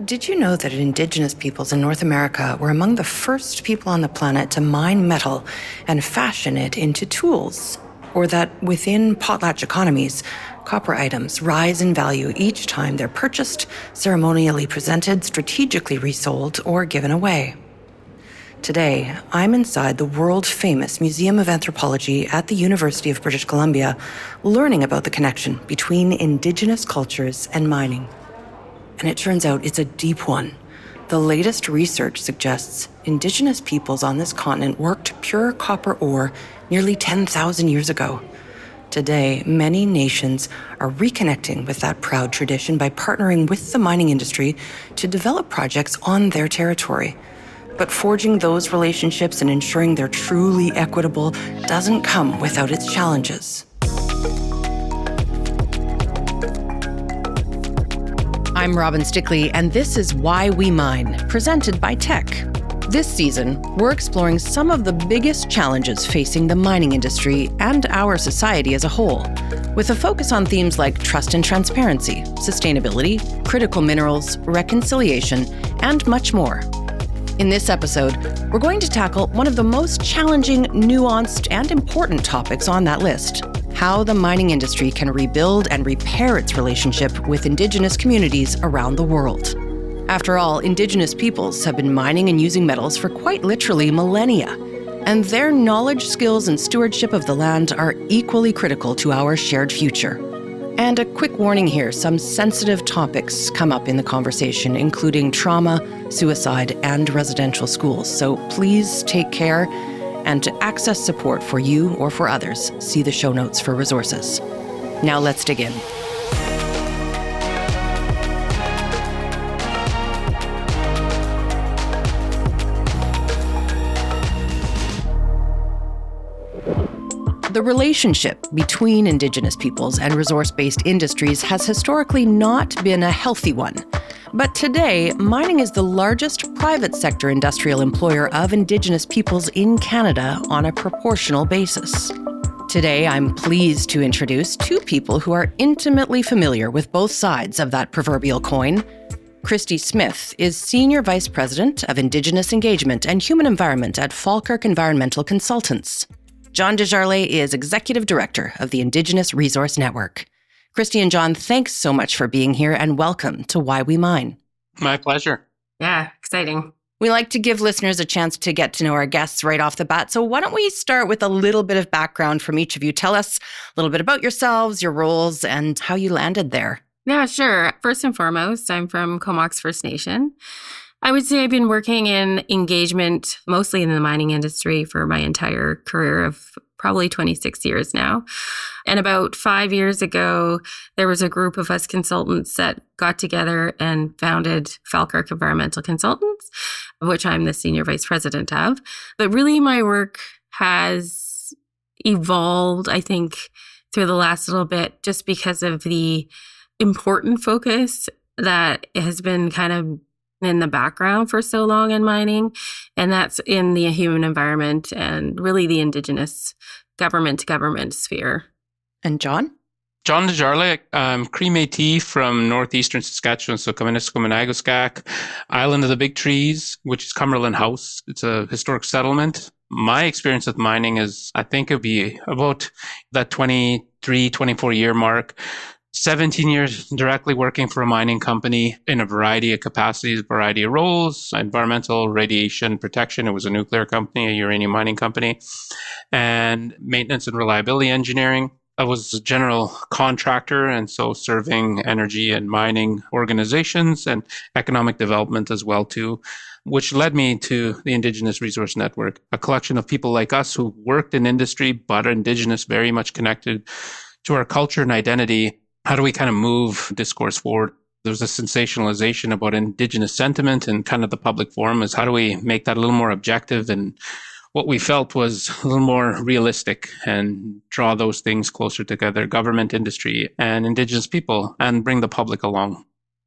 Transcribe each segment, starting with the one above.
Did you know that Indigenous peoples in North America were among the first people on the planet to mine metal and fashion it into tools? Or that within potlatch economies, copper items rise in value each time they're purchased, ceremonially presented, strategically resold, or given away? Today, I'm inside the world-famous Museum of Anthropology at the University of British Columbia, learning about the connection between Indigenous cultures and mining. And it turns out it's a deep one. The latest research suggests Indigenous peoples on this continent worked pure copper ore nearly 10,000 years ago. Today, many nations are reconnecting with that proud tradition by partnering with the mining industry to develop projects on their territory. But forging those relationships and ensuring they're truly equitable doesn't come without its challenges. I'm Robin Stickley, and this is Why We Mine, presented by Teck. This season, we're exploring some of the biggest challenges facing the mining industry and our society as a whole, with a focus on themes like trust and transparency, sustainability, critical minerals, reconciliation, and much more. In this episode, we're going to tackle one of the most challenging, nuanced, and important topics on that list: how the mining industry can rebuild and repair its relationship with Indigenous communities around the world. After all, Indigenous peoples have been mining and using metals for quite literally millennia, and their knowledge, skills, and stewardship of the land are equally critical to our shared future. And a quick warning here, some sensitive topics come up in the conversation, including trauma, suicide, and residential schools. So please take care. And to access support for you or for others, see the show notes for resources. Now let's dig in. The relationship between Indigenous peoples and resource-based industries has historically not been a healthy one. But today, mining is the largest private sector industrial employer of Indigenous peoples in Canada on a proportional basis. Today, I'm pleased to introduce two people who are intimately familiar with both sides of that proverbial coin. Christy Smith is Senior Vice President of Indigenous Engagement and Human Environment at Falkirk Environmental Consultants. John Desjarlais is Executive Director of the Indigenous Resource Network. Christy and John, thanks so much for being here and welcome to Why We Mine. My pleasure. Yeah, exciting. We like to give listeners a chance to get to know our guests right off the bat. So why don't we start with a little bit of background from each of you. Tell us a little bit about yourselves, your roles, and how you landed there. Yeah, sure. First and foremost, I'm from Comox First Nation. I would say I've been working in engagement, mostly in the mining industry, for my entire career of probably 26 years now. And about 5 years ago, there was a group of us consultants that got together and founded Falkirk Environmental Consultants, of which I'm the senior vice president of. But really, my work has evolved, I think, through the last little bit, just because of the important focus that has been kind of in the background for so long in mining, and that's in the human environment and really the Indigenous government-to-government sphere. And John? John Desjarlais, Cree Métis from northeastern Saskatchewan, so Kaminiscomanagoskak, Island of the Big Trees, which is Cumberland House. It's a historic settlement. My experience with mining is, I think it would be about that 23, 24-year mark. 17 years directly working for a mining company in a variety of capacities, a variety of roles, environmental, radiation protection. It was a nuclear company, a uranium mining company, and maintenance and reliability engineering. I was a general contractor, and so serving energy and mining organizations and economic development as well too, which led me to the Indigenous Resource Network, a collection of people like us who worked in industry but are Indigenous, very much connected to our culture and identity. How do we kind of move discourse forward? There's a sensationalization about Indigenous sentiment and kind of the public forum is how do we make that a little more objective, and what we felt was a little more realistic and draw those things closer together, government, industry, and Indigenous people, and bring the public along.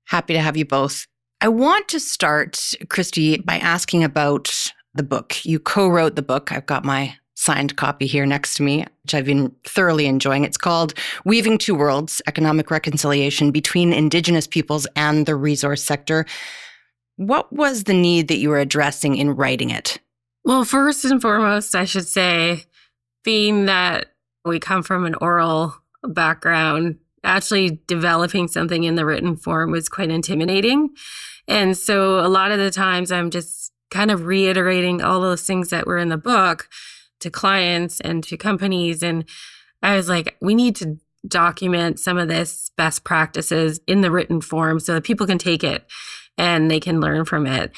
Happy to have you both. I want to start, Christy, by asking about the book. You co-wrote the book. I've got my signed copy here next to me, which I've been thoroughly enjoying. It's called Weaving Two Worlds, Economic Reconciliation Between Indigenous Peoples and the Resource Sector. What was the need that you were addressing in writing it? Well, first and foremost, I should say, being that we come from an oral background, actually developing something in the written form was quite intimidating. And so a lot of the times I'm just kind of reiterating all those things that were in the book to clients and to companies. And I was like, we need to document some of this best practices in the written form so that people can take it and they can learn from it.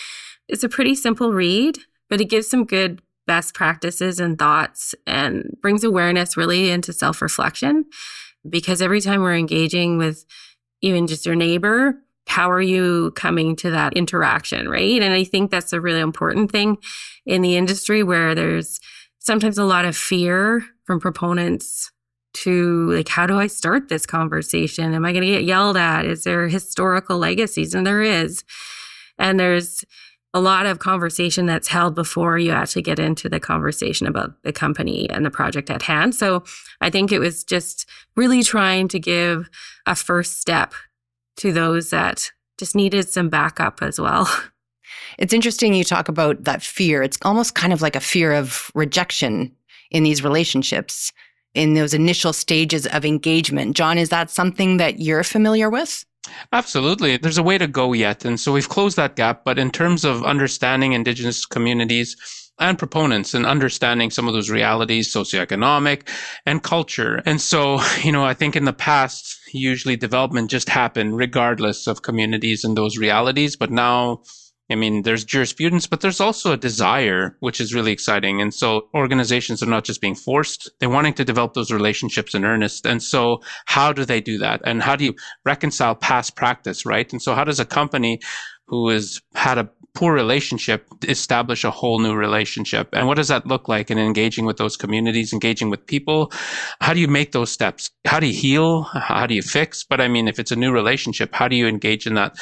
It's a pretty simple read, but it gives some good best practices and thoughts and brings awareness really into self-reflection. Because every time we're engaging with even just your neighbor, how are you coming to that interaction, right? And I think that's a really important thing in the industry where there's sometimes a lot of fear from proponents to like, how do I start this conversation? Am I going to get yelled at? Is there historical legacies? And there is. And there's a lot of conversation that's held before you actually get into the conversation about the company and the project at hand. So I think it was just really trying to give a first step to those that just needed some backup as well. It's interesting you talk about that fear. It's almost kind of like a fear of rejection in these relationships, in those initial stages of engagement. John, is that something that you're familiar with? Absolutely. There's a way to go yet. And so we've closed that gap. But in terms of understanding Indigenous communities and proponents and understanding some of those realities, socioeconomic and culture. And so, I think in the past, usually development just happened regardless of communities and those realities. But now, there's jurisprudence, but there's also a desire, which is really exciting. And so organizations are not just being forced, they're wanting to develop those relationships in earnest. And so how do they do that? And how do you reconcile past practice, right? And so how does a company who has had a poor relationship establish a whole new relationship? And what does that look like in engaging with those communities, engaging with people? How do you make those steps? How do you heal? How do you fix? But if it's a new relationship, how do you engage in that?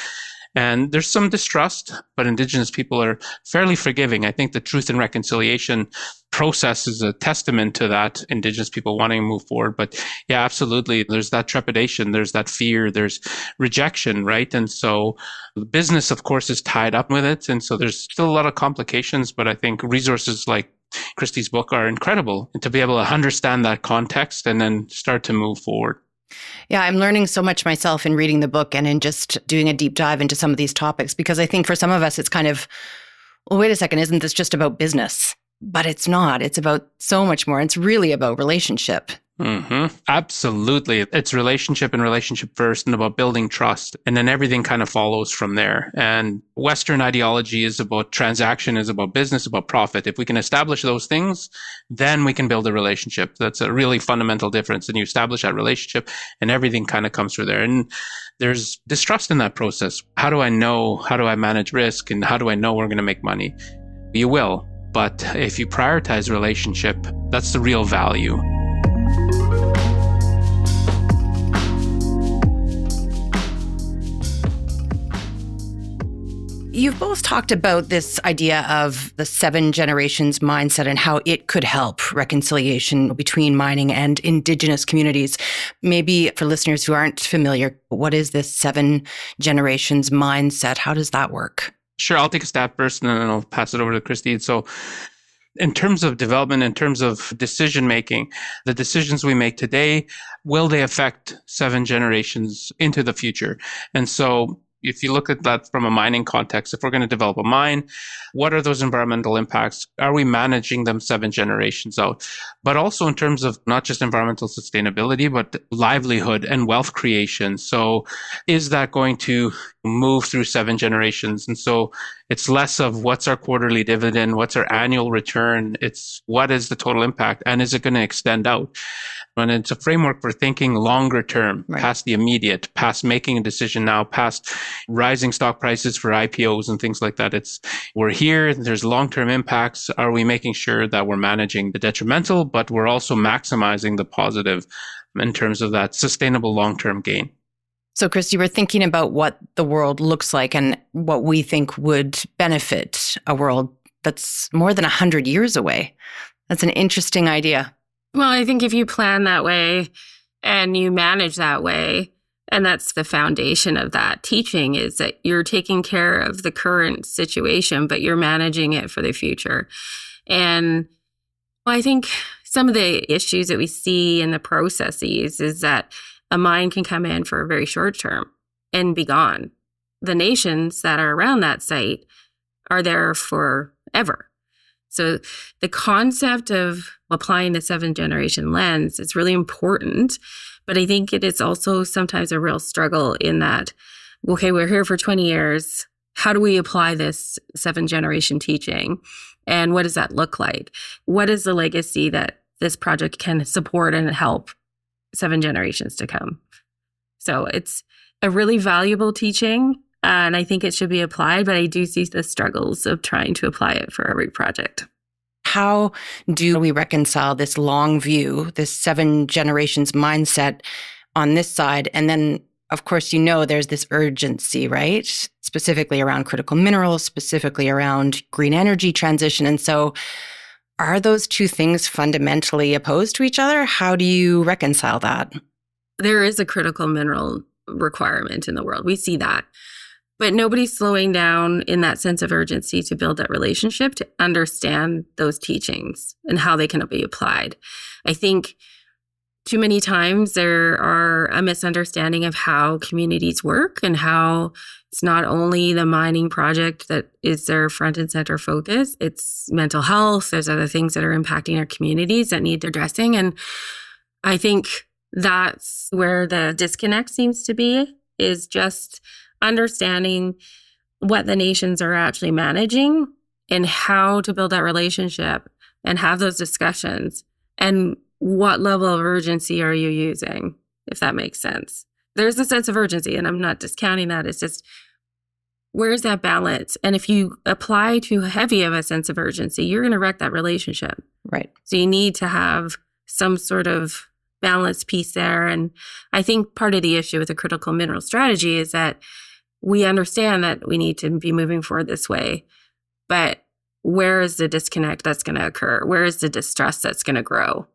And there's some distrust, but Indigenous people are fairly forgiving. I think the truth and reconciliation process is a testament to that, Indigenous people wanting to move forward. But yeah, absolutely. There's that trepidation, there's that fear, there's rejection, right? And so the business, of course, is tied up with it. And so there's still a lot of complications, but I think resources like Christy's book are incredible to be able to understand that context and then start to move forward. Yeah, I'm learning so much myself in reading the book and in just doing a deep dive into some of these topics, because I think for some of us, it's kind of, well, wait a second, isn't this just about business? But it's not. It's about so much more. It's really about relationship. Mm-hmm. Absolutely. It's relationship and relationship first, and about building trust. And then everything kind of follows from there. And Western ideology is about transaction, is about business, about profit. If we can establish those things, then we can build a relationship. That's a really fundamental difference. And you establish that relationship and everything kind of comes through there. And there's distrust in that process. How do I know? How do I manage risk? And how do I know we're going to make money? You will. But if you prioritize relationship, that's the real value. You've both talked about this idea of the 7 generations mindset and how it could help reconciliation between mining and Indigenous communities. Maybe for listeners who aren't familiar, what is this 7 generations mindset? How does that work? Sure, I'll take a stab first and then I'll pass it over to Christy. So in terms of development, in terms of decision making, the decisions we make today, will they affect 7 generations into the future? And so if you look at that from a mining context, if we're going to develop a mine, what are those environmental impacts? Are we managing them 7 generations out? But also in terms of not just environmental sustainability, but livelihood and wealth creation. So is that going to move through 7 generations? And so it's less of what's our quarterly dividend, what's our annual return. It's what is the total impact, and is it going to extend out? And it's a framework for thinking longer term, right, past the immediate, past making a decision now, past rising stock prices for IPOs and things like that. It's we're here, there's long-term impacts. Are we making sure that we're managing the detrimental, but we're also maximizing the positive in terms of that sustainable long-term gain? So, Christy, we're thinking about what the world looks like and what we think would benefit a world that's more than 100 years away. That's an interesting idea. Well, I think if you plan that way and you manage that way, and that's the foundation of that teaching, is that you're taking care of the current situation, but you're managing it for the future. And I think some of the issues that we see in the processes is that a mine can come in for a very short term and be gone. The nations that are around that site are there forever. So the concept of applying the 7th generation lens is really important, but I think it is also sometimes a real struggle in that, okay, we're here for 20 years. How do we apply this 7th generation teaching? And what does that look like? What is the legacy that this project can support and help 7 generations to come? So it's a really valuable teaching, and I think it should be applied, but I do see the struggles of trying to apply it for every project. How do we reconcile this long view, this 7 generations mindset on this side? And then, of course, there's this urgency, right? Specifically around critical minerals, specifically around green energy transition. And so are those two things fundamentally opposed to each other? How do you reconcile that? There is a critical mineral requirement in the world. We see that. But nobody's slowing down in that sense of urgency to build that relationship, to understand those teachings and how they can be applied. I think too many times there are a misunderstanding of how communities work and how it's not only the mining project that is their front and center focus, it's mental health. There's other things that are impacting our communities that need addressing. And I think that's where the disconnect seems to be, is just understanding what the nations are actually managing and how to build that relationship and have those discussions, and what level of urgency are you using, if that makes sense. There's a sense of urgency, and I'm not discounting that. It's just, where's that balance? And if you apply too heavy of a sense of urgency, you're going to wreck that relationship. Right. So you need to have some sort of balanced piece there. And I think part of the issue with the critical mineral strategy is that we understand that we need to be moving forward this way, but where is the disconnect that's going to occur? Where is the distrust that's going to grow?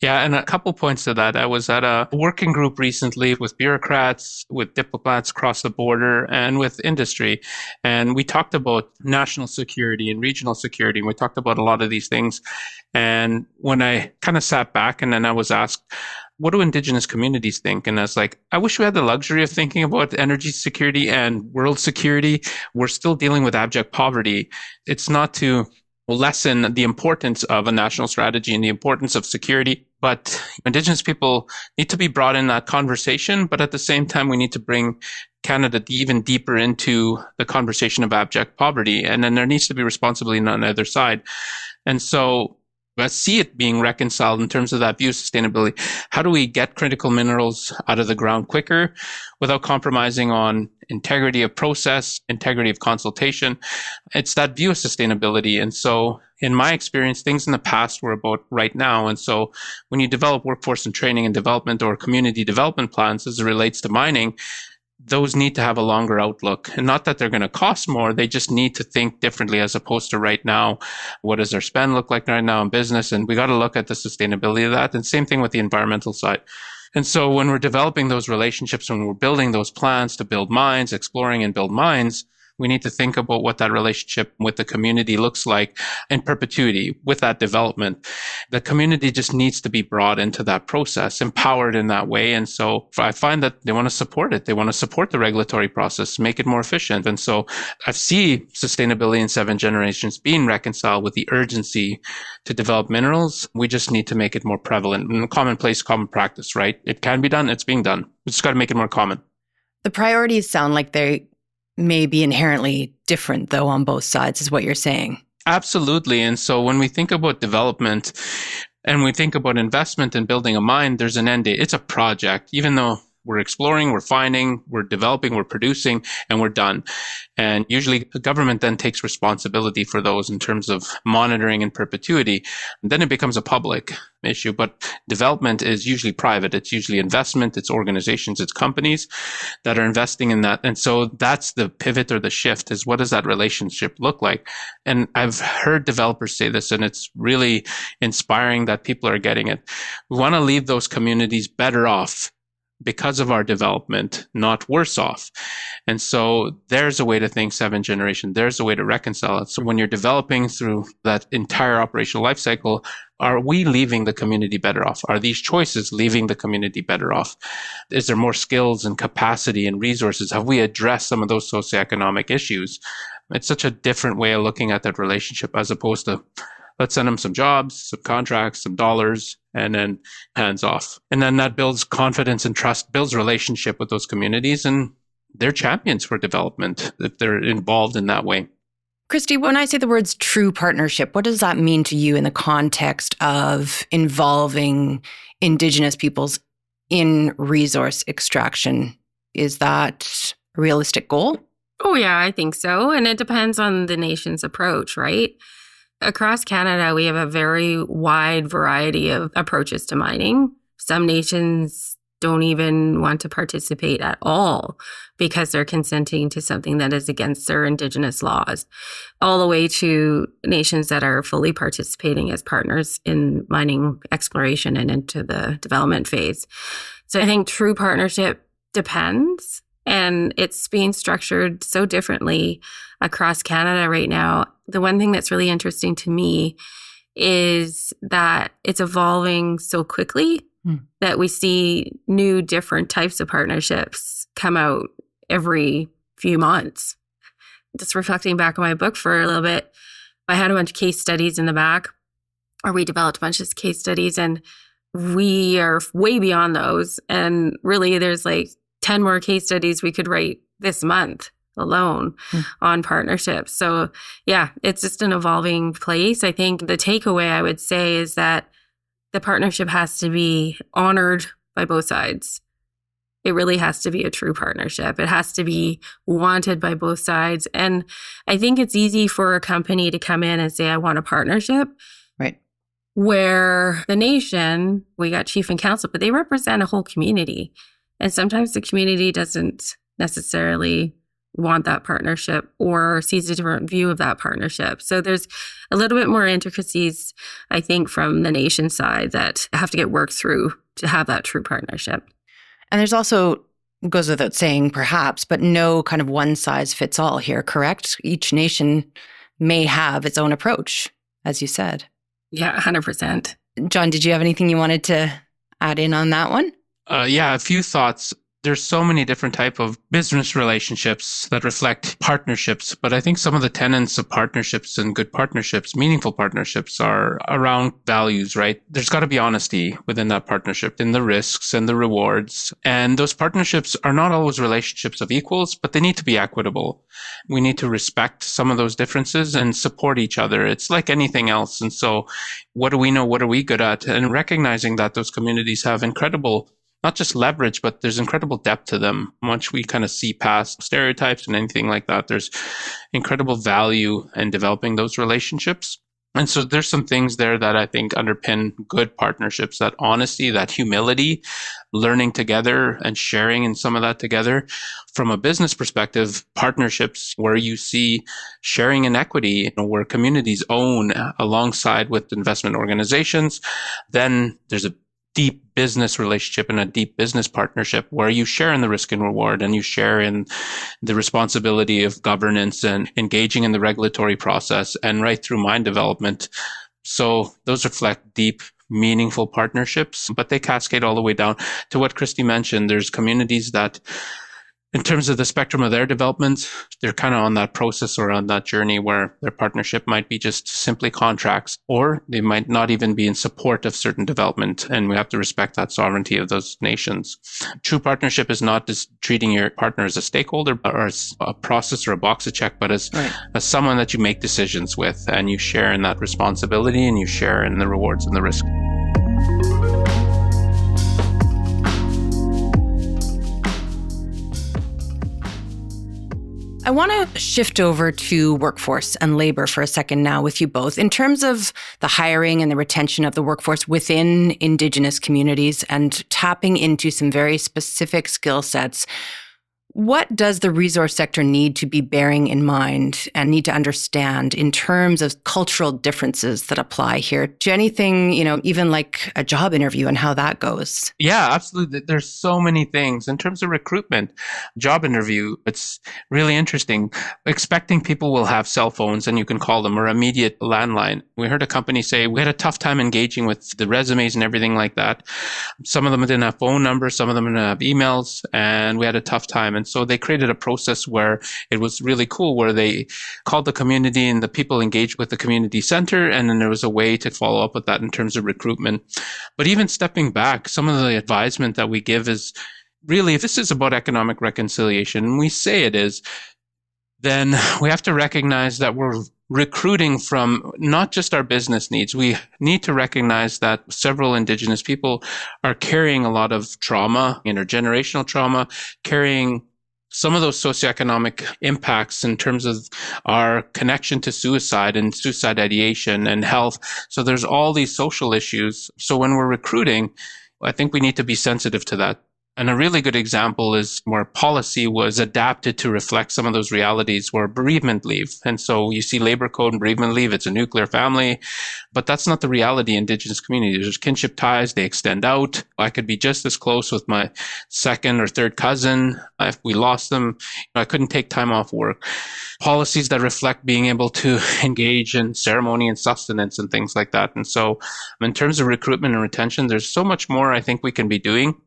Yeah, and a couple points to that. I was at a working group recently with bureaucrats, with diplomats across the border, and with industry. And we talked about national security and regional security. And we talked about a lot of these things. And when I kind of sat back and then I was asked, what do Indigenous communities think? And I was like, I wish we had the luxury of thinking about energy security and world security. We're still dealing with abject poverty. It's not to lessen the importance of a national strategy and the importance of security, but Indigenous people need to be brought in that conversation. But at the same time, we need to bring Canada even deeper into the conversation of abject poverty. And then there needs to be responsibility on either side. And so I see it being reconciled in terms of that view of sustainability. How do we get critical minerals out of the ground quicker without compromising on integrity of process, integrity of consultation? It's that view of sustainability. And so in my experience, things in the past were about right now. And so when you develop workforce and training and development or community development plans as it relates to mining, those need to have a longer outlook. And not that they're going to cost more, they just need to think differently as opposed to right now. What does our spend look like right now in business? And we got to look at the sustainability of that. And same thing with the environmental side. And so when we're developing those relationships, when we're building those plans to build mines, exploring and build mines, we need to think about what that relationship with the community looks like in perpetuity with that development. The community just needs to be brought into that process, empowered in that way. And so I find that they want to support it. They want to support the regulatory process, make it more efficient. And so I see sustainability in 7 generations being reconciled with the urgency to develop minerals. We just need to make it more prevalent and commonplace, common practice, right? It can be done. It's being done. We just got to make it more common. The priorities sound like they may be inherently different, though, on both sides, is what you're saying. Absolutely. And so when we think about development and we think about investment in building a mine, there's an end date. It's a project. Even though We're exploring, we're finding, we're developing, we're producing, and we're done. And usually the government then takes responsibility for those in terms of monitoring in perpetuity. And then it becomes a public issue. But development is usually private. It's usually investment, it's organizations, it's companies that are investing in that. And so that's the pivot or the shift, is what does that relationship look like? And I've heard developers say this, and it's really inspiring that people are getting it. We want to leave those communities better off because of our development, not worse off. And so there's a way to think seventh generation. There's a way to reconcile it. So when you're developing through that entire operational life cycle, are we leaving the community better off? Are these choices leaving the community better off? Is there more skills and capacity and resources? Have we addressed some of those socioeconomic issues? It's such a different way of looking at that relationship, as opposed to let's send them some jobs, some contracts, some dollars, and then hands off. And then that builds confidence and trust, builds relationship with those communities, and they're champions for development if they're involved in that way. Christy, when I say the words true partnership, what does that mean to you in the context of involving Indigenous peoples in resource extraction? Is that a realistic goal? Oh, yeah, I think so. And it depends on the nation's approach, right? Across Canada, we have a very wide variety of approaches to mining. Some nations don't even want to participate at all because they're consenting to something that is against their Indigenous laws, all the way to nations that are fully participating as partners in mining exploration and into the development phase. So I think true partnership depends, and it's being structured so differently across Canada right now. The one thing that's really interesting to me is that it's evolving so quickly that we see new different types of partnerships come out every few months. Just reflecting back on my book for a little bit, I had a bunch of case studies in the back, or we developed a bunch of case studies, and we are way beyond those. And really, there's like 10 more case studies we could write this month alone on partnerships. So yeah, it's just an evolving place. I think the takeaway I would say is that the partnership has to be honored by both sides. It really has to be a true partnership. It has to be wanted by both sides. And I think it's easy for a company to come in and say, I want a partnership. Right. Where the nation, we got chief and council, but they represent a whole community. And sometimes the community doesn't necessarily want that partnership or sees a different view of that partnership. So there's a little bit more intricacies, I think, from the nation side that have to get worked through to have that true partnership. And there's also, goes without saying perhaps, but no kind of one size fits all here, correct? Each nation may have its own approach, as you said. Yeah, 100%. John, did you have anything you wanted to add in on that one? Yeah, a few thoughts. There's so many different type of business relationships that reflect partnerships, but I think some of the tenets of partnerships and good partnerships, meaningful partnerships, are around values, right? There's got to be honesty within that partnership, in the risks and the rewards. And those partnerships are not always relationships of equals, but they need to be equitable. We need to respect some of those differences and support each other. It's like anything else. And so what do we know? What are we good at? And recognizing that those communities have incredible, not just leverage, but there's incredible depth to them. Once we kind of see past stereotypes and anything like that, there's incredible value in developing those relationships. And so there's some things there that I think underpin good partnerships, that honesty, that humility, learning together and sharing in some of that together. From a business perspective, partnerships where you see sharing and equity, where communities own alongside with investment organizations, then there's a deep business relationship and a deep business partnership where you share in the risk and reward, and you share in the responsibility of governance and engaging in the regulatory process and right through mine development. So those reflect deep, meaningful partnerships, but they cascade all the way down to what Christy mentioned. There's communities that, in terms of the spectrum of their development, they're kind of on that process or on that journey where their partnership might be just simply contracts, or they might not even be in support of certain development. And we have to respect that sovereignty of those nations. True partnership is not just treating your partner as a stakeholder or as a process or a box to check, but as someone that you make decisions with, and you share in that responsibility and you share in the rewards and the risk. I want to shift over to workforce and labor for a second now with you both. In terms of the hiring and the retention of the workforce within Indigenous communities and tapping into some very specific skill sets, what does the resource sector need to be bearing in mind and need to understand in terms of cultural differences that apply here? To anything, even like a job interview and how that goes? Yeah, absolutely. There's so many things. In terms of recruitment, job interview, it's really interesting. Expecting people will have cell phones and you can call them or immediate landline. We heard a company say we had a tough time engaging with the resumes and everything like that. Some of them didn't have phone numbers, some of them didn't have emails, and we had a tough time. And so they created a process where it was really cool, where they called the community and the people engaged with the community center. And then there was a way to follow up with that in terms of recruitment. But even stepping back, some of the advisement that we give is really, if this is about economic reconciliation, and we say it is, then we have to recognize that we're recruiting from not just our business needs. We need to recognize that several Indigenous people are carrying a lot of trauma, intergenerational trauma, carrying some of those socioeconomic impacts in terms of our connection to suicide and suicide ideation and health. So there's all these social issues. So when we're recruiting, I think we need to be sensitive to that. And a really good example is where policy was adapted to reflect some of those realities were bereavement leave. And so you see labor code and bereavement leave, it's a nuclear family, but that's not the reality in Indigenous communities. There's kinship ties, they extend out. I could be just as close with my second or third cousin. If we lost them, I couldn't take time off work. Policies that reflect being able to engage in ceremony and sustenance and things like that. And so in terms of recruitment and retention, there's so much more I think we can be doing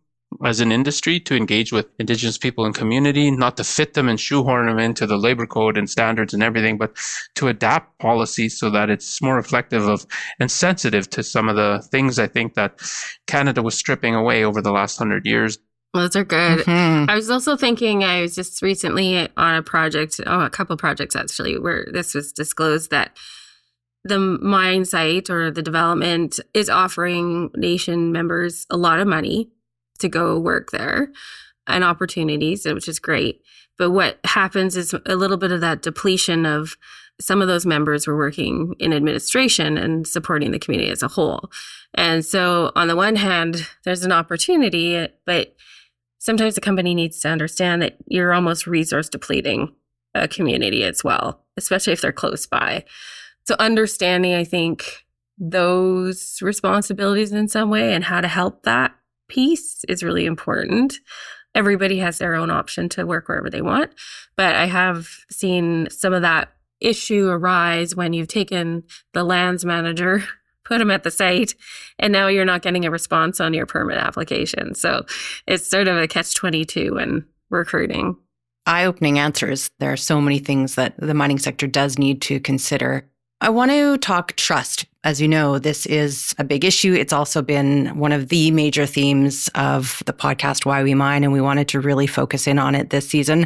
as an industry to engage with Indigenous people and community, not to fit them and shoehorn them into the labor code and standards and everything, but to adapt policies so that it's more reflective of and sensitive to some of the things I think that Canada was stripping away over the last 100 years. Those are good. Mm-hmm. I was also thinking, I was just recently on a project, a couple projects actually, where this was disclosed that the mine site or the development is offering nation members a lot of money to go work there and opportunities, which is great. But what happens is a little bit of that depletion of some of those members were working in administration and supporting the community as a whole. And so on the one hand, there's an opportunity, but sometimes the company needs to understand that you're almost resource depleting a community as well, especially if they're close by. So understanding, I think, those responsibilities in some way and how to help that piece is really important. Everybody has their own option to work wherever they want, but I have seen some of that issue arise when you've taken the lands manager, put them at the site, and now you're not getting a response on your permit application. So it's sort of a catch-22 in recruiting. Eye-opening answers. There are so many things that the mining sector does need to consider. I want to talk trust. As you know, this is a big issue. It's also been one of the major themes of the podcast, Why We Mine, and we wanted to really focus in on it this season.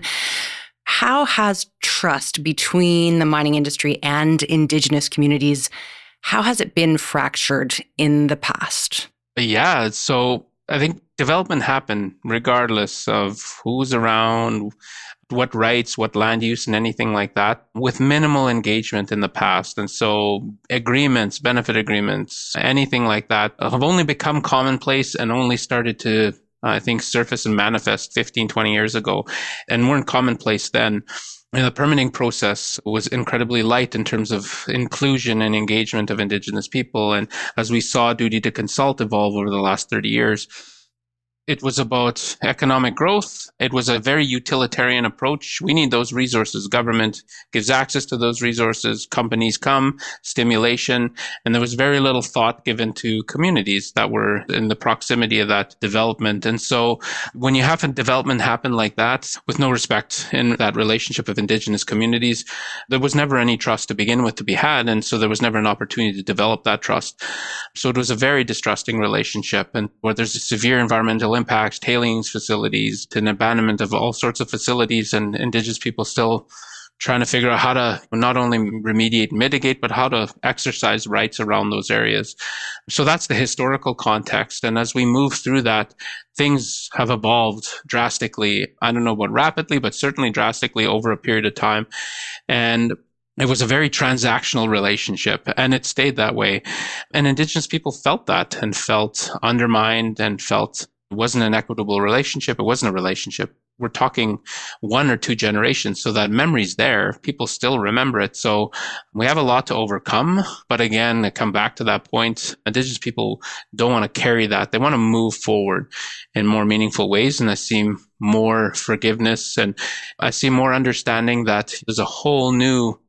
How has trust between the mining industry and Indigenous communities, how has it been fractured in the past? Yeah, so I think development happened regardless of who's around, what rights, what land use, and anything like that, with minimal engagement in the past. And so agreements, benefit agreements, anything like that have only become commonplace and only started to, I think, surface and manifest 15, 20 years ago, and weren't commonplace then. And the permitting process was incredibly light in terms of inclusion and engagement of Indigenous people. And as we saw duty to consult evolve over the last 30 years, it was about economic growth. It was a very utilitarian approach. We need those resources. Government gives access to those resources. Companies come, stimulation. And there was very little thought given to communities that were in the proximity of that development. And so when you have a development happen like that, with no respect in that relationship of Indigenous communities, there was never any trust to begin with to be had. And so there was never an opportunity to develop that trust. So it was a very distrusting relationship, and where there's a severe environmental impacts, tailings facilities, to an abandonment of all sorts of facilities, and Indigenous people still trying to figure out how to not only remediate, mitigate, but how to exercise rights around those areas. So that's the historical context. And as we move through that, things have evolved drastically. I don't know about rapidly, but certainly drastically over a period of time. And it was a very transactional relationship, and it stayed that way. And Indigenous people felt that and felt undermined and felt it wasn't an equitable relationship. It wasn't a relationship. We're talking 1 or 2 generations. So that memory's there. People still remember it. So we have a lot to overcome. But again, I come back to that point. Indigenous people don't want to carry that. They want to move forward in more meaningful ways. And I see more forgiveness, and I see more understanding that there's a whole new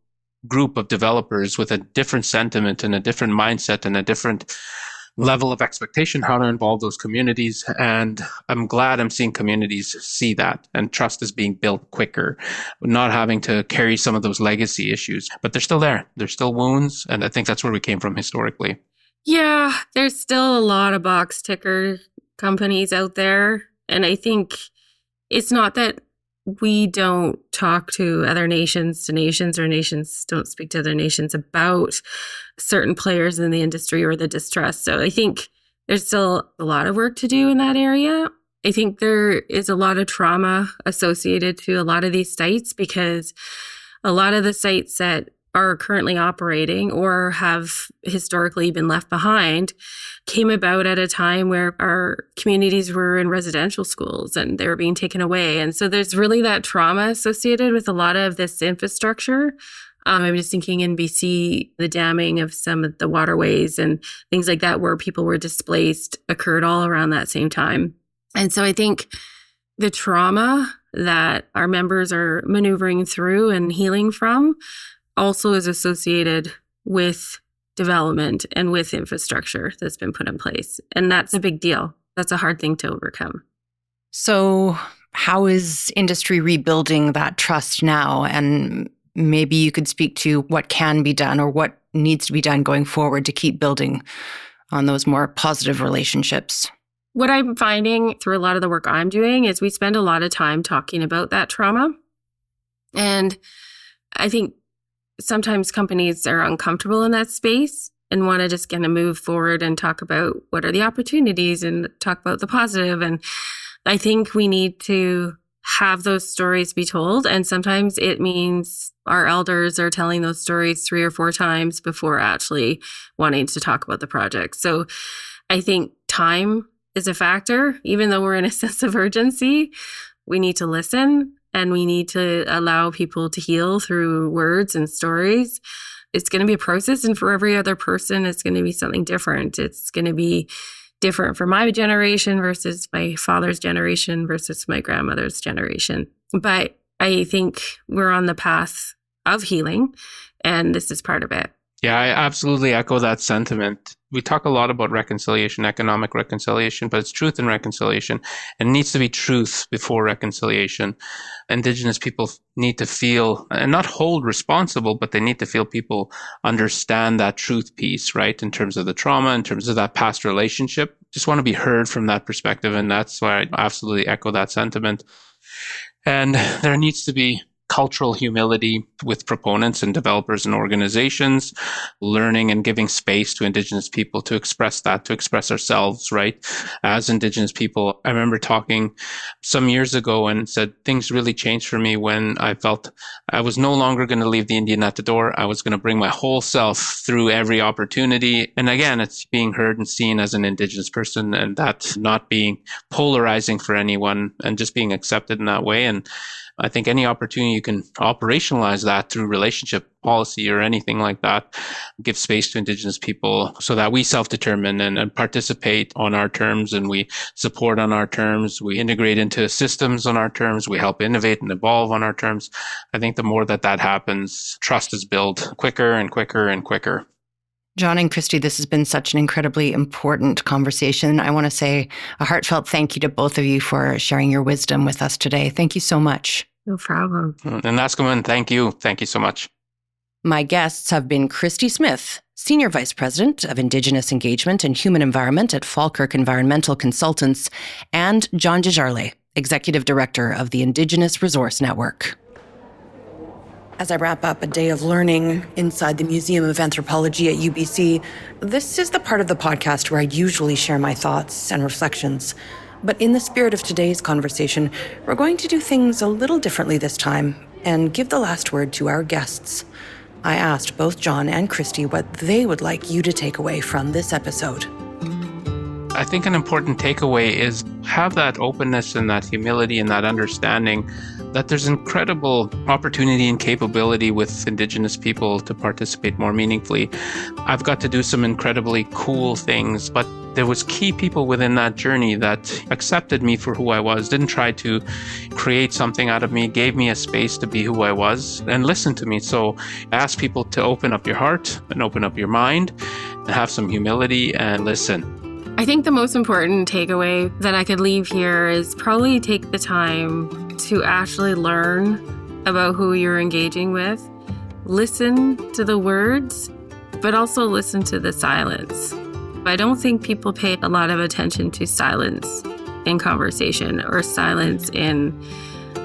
group of developers with a different sentiment and a different mindset and a different level of expectation how to involve those communities. And I'm glad I'm seeing communities see that, and trust is being built quicker, not having to carry some of those legacy issues. But they're still there. There's still wounds. And I think that's where we came from historically. Yeah, there's still a lot of box ticker companies out there. And I think it's not that we don't talk to other nations, or nations don't speak to other nations about certain players in the industry or the distrust. So I think there's still a lot of work to do in that area. I think there is a lot of trauma associated to a lot of these sites, because a lot of the sites that are currently operating or have historically been left behind came about at a time where our communities were in residential schools and they were being taken away. And so there's really that trauma associated with a lot of this infrastructure. I'm just thinking in BC, the damming of some of the waterways and things like that where people were displaced occurred all around that same time. And so I think the trauma that our members are maneuvering through and healing from also is associated with development and with infrastructure that's been put in place. And that's a big deal. That's a hard thing to overcome. So how is industry rebuilding that trust now? And maybe you could speak to what can be done or what needs to be done going forward to keep building on those more positive relationships. What I'm finding through a lot of the work I'm doing is we spend a lot of time talking about that trauma. And I think sometimes companies are uncomfortable in that space and want to just kind of move forward and talk about what are the opportunities and talk about the positive. And I think we need to have those stories be told. And sometimes it means our elders are telling those stories 3 or 4 times before actually wanting to talk about the project. So I think time is a factor. Even though we're in a sense of urgency, we need to listen. And we need to allow people to heal through words and stories. It's going to be a process. And for every other person, it's going to be something different. It's going to be different for my generation versus my father's generation versus my grandmother's generation. But I think we're on the path of healing, and this is part of it. Yeah, I absolutely echo that sentiment. We talk a lot about reconciliation, economic reconciliation, but it's truth and reconciliation. And it needs to be truth before reconciliation. Indigenous people need to feel, and not hold responsible, but they need to feel people understand that truth piece, right? In terms of the trauma, in terms of that past relationship. Just want to be heard from that perspective. And that's why I absolutely echo that sentiment. And there needs to be cultural humility with proponents and developers and organizations, learning and giving space to Indigenous people to express that, to express ourselves, right? As Indigenous people, I remember talking some years ago and said things really changed for me when I felt I was no longer going to leave the Indian at the door. I was going to bring my whole self through every opportunity. And again, it's being heard and seen as an Indigenous person, and that not being polarizing for anyone and just being accepted in that way. And I think any opportunity you can operationalize that through relationship policy or anything like that, give space to Indigenous people so that we self-determine and participate on our terms, and we support on our terms, we integrate into systems on our terms, we help innovate and evolve on our terms. I think the more that happens, trust is built quicker and quicker and quicker. John and Christy, this has been such an incredibly important conversation. I want to say a heartfelt thank you to both of you for sharing your wisdom with us today. Thank you so much. No problem. And that's going, thank you. Thank you so much. My guests have been Christy Smith, Senior Vice President of Indigenous Engagement and Human Environment at Falkirk Environmental Consultants, and John Desjarlais, Executive Director of the Indigenous Resource Network. As I wrap up a day of learning inside the Museum of Anthropology at UBC, this is the part of the podcast where I usually share my thoughts and reflections. But in the spirit of today's conversation, we're going to do things a little differently this time and give the last word to our guests. I asked both John and Christy what they would like you to take away from this episode. I think an important takeaway is have that openness and that humility and that understanding that there's incredible opportunity and capability with Indigenous people to participate more meaningfully. I've got to do some incredibly cool things, but there was key people within that journey that accepted me for who I was, didn't try to create something out of me, gave me a space to be who I was, and listened to me. So I ask people to open up your heart and open up your mind and have some humility and listen. I think the most important takeaway that I could leave here is probably take the time to actually learn about who you're engaging with. Listen to the words, but also listen to the silence. I don't think people pay a lot of attention to silence in conversation or silence in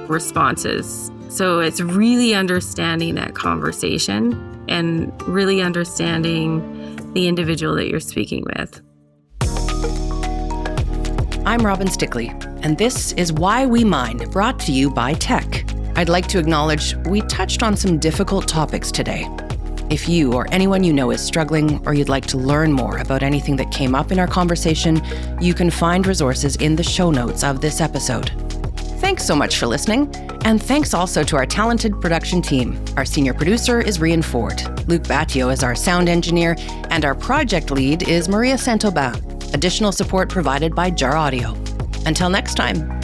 responses. So it's really understanding that conversation and really understanding the individual that you're speaking with. I'm Robin Stickley, and this is Why We Mine, brought to you by Teck. I'd like to acknowledge we touched on some difficult topics today. If you or anyone you know is struggling or you'd like to learn more about anything that came up in our conversation, you can find resources in the show notes of this episode. Thanks so much for listening, and thanks also to our talented production team. Our senior producer is Rian Ford. Luke Battio is our sound engineer, and our project lead is Maria Santoban. Additional support provided by Jar Audio. Until next time.